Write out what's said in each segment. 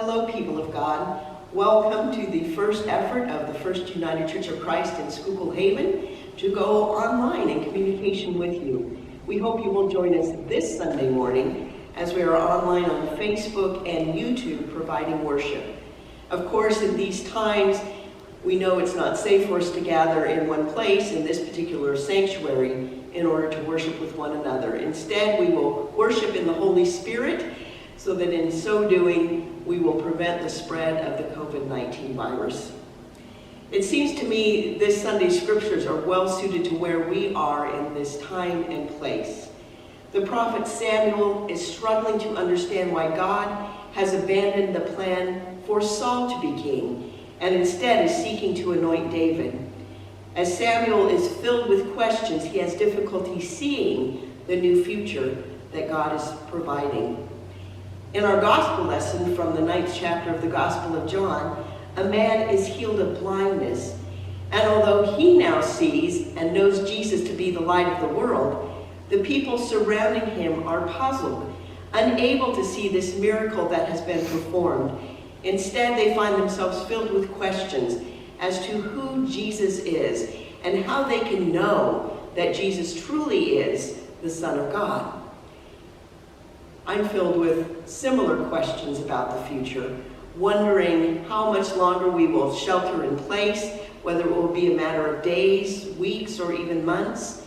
Hello, people of God. Welcome to the first effort of the First United Church of Christ in Schuylkill Haven to go online in communication with you. We hope you will join us this Sunday morning as we are online on Facebook and YouTube providing worship. Of course, in these times, we know it's not safe for us to gather in one place in this particular sanctuary in order to worship with one another. Instead, we will worship in the Holy Spirit so that in so doing, we will prevent the spread of the COVID-19 virus. It seems to me this Sunday's scriptures are well suited to where we are in this time and place. The prophet Samuel is struggling to understand why God has abandoned the plan for Saul to be king and instead is seeking to anoint David. As Samuel is filled with questions, he has difficulty seeing the new future that God is providing. In our gospel lesson from the 9th chapter of the Gospel of John, a man is healed of blindness, and although he now sees and knows Jesus to be the light of the world, the people surrounding him are puzzled, unable to see this miracle that has been performed. Instead, they find themselves filled with questions as to who Jesus is and how they can know that Jesus truly is the Son of God. I'm filled with similar questions about the future, wondering how much longer we will shelter in place, whether it will be a matter of days, weeks, or even months.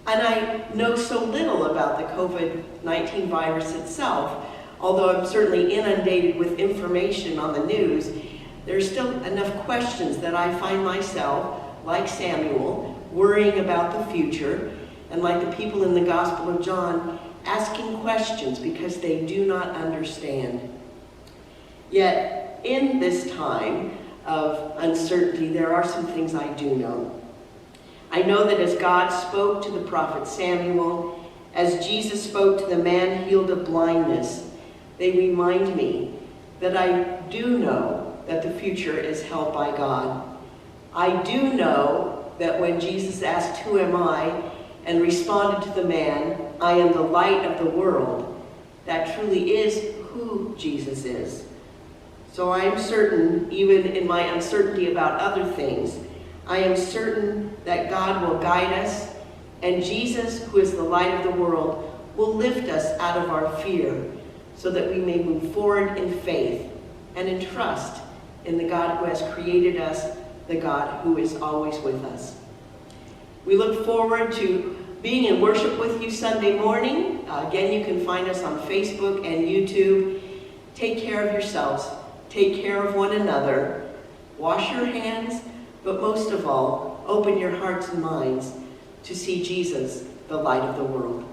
And I know so little about the COVID-19 virus itself. Although I'm certainly inundated with information on the news, there's still enough questions that I find myself, like Samuel, worrying about the future, and like the people in the Gospel of John, asking questions because they do not understand. Yet, in this time of uncertainty, there are some things I do know. I know that as God spoke to the prophet Samuel, as Jesus spoke to the man healed of blindness, they remind me that I do know that the future is held by God. I do know that when Jesus asked, "Who am I?" and responded to the man, "I am the light of the world," that truly is who Jesus is. So I am certain, even in my uncertainty about other things, I am certain that God will guide us, and Jesus, who is the light of the world, will lift us out of our fear so that we may move forward in faith and in trust in the God who has created us, the God who is always with us. We look forward to being in worship with you Sunday morning. Again, you can find us on Facebook and YouTube. Take care of yourselves. Take care of one another. Wash your hands, but most of all, open your hearts and minds to see Jesus, the light of the world.